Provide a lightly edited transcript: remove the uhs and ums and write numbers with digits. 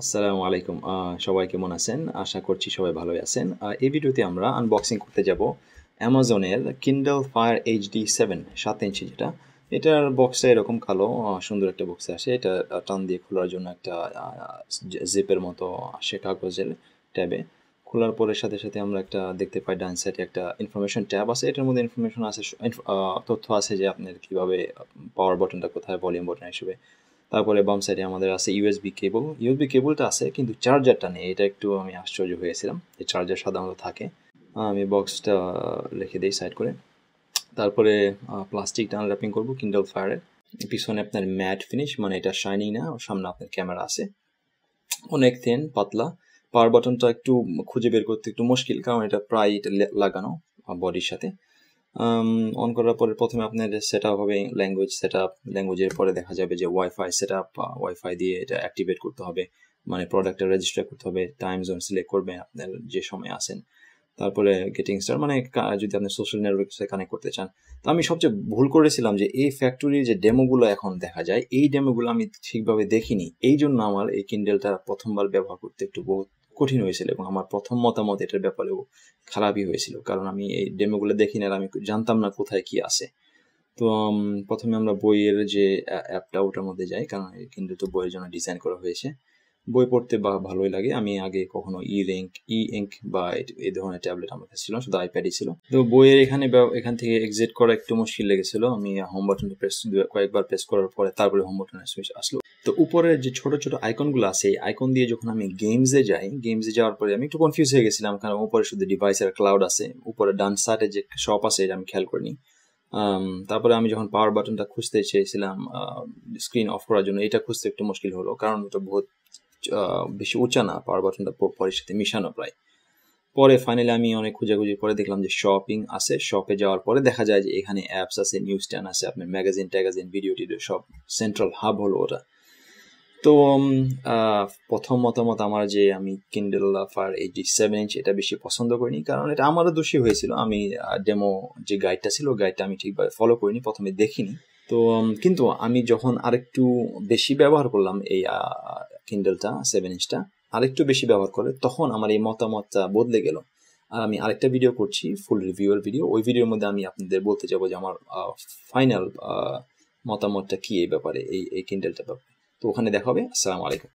আসসালামু আলাইকুম। সবাই কেমন আছেন? আশা করছি সবাই ভালোই আছেন। এই ভিডিওতে আমরা আনবক্সিং করতে যাব Amazon-এর Kindle Fire HD 7 7 ইঞ্চি যেটা। এটার বক্সটা এরকম কালো সুন্দর একটা বক্সে আসে। এটা টান দিয়ে খোলার জন্য একটা জিপের মতো আসে কাগজের ট্যাবে। খোলার পরে সাথে আমরা একটা দেখতে পাই ডান সাইডে একটা ইনফরমেশন ট্যাব আছে। এটার মধ্যে ইনফরমেশন আছে তথ্য আছে যে আপনার কিভাবে পাওয়ার বাটনটা কোথায়, ভলিউম বাটন হিসেবে। তারপরে বাম সাইডে আমাদের আছে ইউএসবি কেবল। ইউএসবি কেবলটা আছে কিন্তু চার্জারটা নেই। এটা একটু আমি আশ্চর্য হয়েছিলাম। এই চার্জার সাধারণত থাকে। আমি বক্সটা রেখে দেই সাইড করে। তারপরে প্লাস্টিকটা আনর্যাপিং করবো কিন্ডল ফায়ারের। পিছনে আপনার ম্যাট ফিনিশ, মানে এটা শাইনি না। সামনে আপনার ক্যামেরা আছে, অনেক থিন, পাতলা। পাওয়ার বাটনটা একটু খুঁজে বের করতে একটু মুশকিল, কারণ এটা প্রায় লাগানো বডির সাথে। অন করার পরে প্রথমে আপনার সেট আপ হবে ল্যাঙ্গুয়েজ সেট আপ। ল্যাঙ্গুয়েজের পরে দেখা যাবে যে ওয়াইফাই সেট আপ, ওয়াইফাই দিয়ে এটা অ্যাক্টিভেট করতে হবে, মানে প্রোডাক্টটা রেজিস্টার করতে হবে। টাইম জোন সিলেক্ট করবেন আপনার যে সময় আসেন। তারপরে গেটিং স্টার, মানে যদি আপনি সোশ্যাল নেটওয়ার্কের সাথে কানেক্ট করতে চান। তো আমি সবচেয়ে ভুল করেছিলাম যে এই ফ্যাক্টরির যে ডেমোগুলো এখন দেখা যায়, এই ডেমোগুলো আমি ঠিকভাবে দেখিনি। এই জন্য আমার এই কিন্ডেলটা প্রথমবার ব্যবহার করতে একটু বহুত কঠিন হয়েছিল, এবং আমার প্রথম মতামত এটার ব্যাপারেও খারাপই হয়েছিল, কারণ আমি এই ডেমোগুলো দেখিনি আর আমি জানতাম না কোথায় কি আছে। তো প্রথমে আমরা বইয়ের যে অ্যাপটা ওটার মধ্যে যাই, কারণ কিন্তু তো বইয়ের জন্য ডিজাইন করা হয়েছে। বই পড়তে ভালোই লাগে। আমি আগে কখনো ই ইঙ্ক বা এই ধরনের ট্যাবলেট আমার কাছে ছিল, শুধু আইপ্যাডই ছিল। তো বইয়ের এখান থেকে এক্সিট করা একটু মুশকিল লেগেছিল। আমি হোম বাটনটা কয়েকবার প্রেস করার পরে তারপরে হোম বাটনের সুইচ আসলো। তো উপরে যে ছোট ছোট আইকনগুলো আছে, এই আইকন দিয়ে যখন আমি গেমসে যাওয়ার পরে আমি একটু কনফিউজ হয়ে গেছিলাম, কারণ উপরে শুধু ডিভাইসের ক্লাউড আছে, উপরে ডান সাইডে যে শপ আছে এটা আমি খেয়াল করিনি। তারপরে আমি যখন পাওয়ার বাটনটা খুঁজতে চেয়েছিলাম স্ক্রিন অফ করার জন্য, এটা খুঁজতে একটু মুশকিল হলো, কারণ এটা বহুত বেশি উঁচা না, পাওয়ার বাটনটা পরের সাথে মিশানো প্রায়। পরে ফাইনালি আমি অনেক খুঁজাখুঁজি পরে দেখলাম যে শপিং আছে। শপে যাওয়ার পরে দেখা যায় যে এখানে অ্যাপস আছে, নিউজ স্ট্যান্ড আছে, আপনার ম্যাগাজিন ট্যাগাজিন ভিডিও টিডিও সব সেন্ট্রাল হাব হলো ওটা। তো প্রথম মতামত আমার যে আমি কিন্ডল ফায়ার HD 7 ইঞ্চ এটা বেশি পছন্দ করিনি, কারণ এটা আমারও দোষী হয়েছিল। আমি ডেমো যে গাইডটা ছিল, গাইডটা আমি ঠিকভাবে ফলো করিনি, প্রথমে দেখিনি। তো কিন্তু আমি যখন আরেকটু বেশি ব্যবহার করলাম এই কিন্ডলটা 7 ইঞ্চটা, আরেকটু বেশি ব্যবহার করে, তখন আমার এই মতামতটা বদলে গেল। আর আমি আরেকটা ভিডিও করছি, ফুল রিভিউর ভিডিও। ওই ভিডিওর মধ্যে আমি আপনাদের বলতে যাবো যে আমার ফাইনাল মতামতটা কি এই ব্যাপারে, এই কিন্ডলটার ব্যাপারে। তো ওখানে দেখা হবে। আসসালামু আলাইকুম।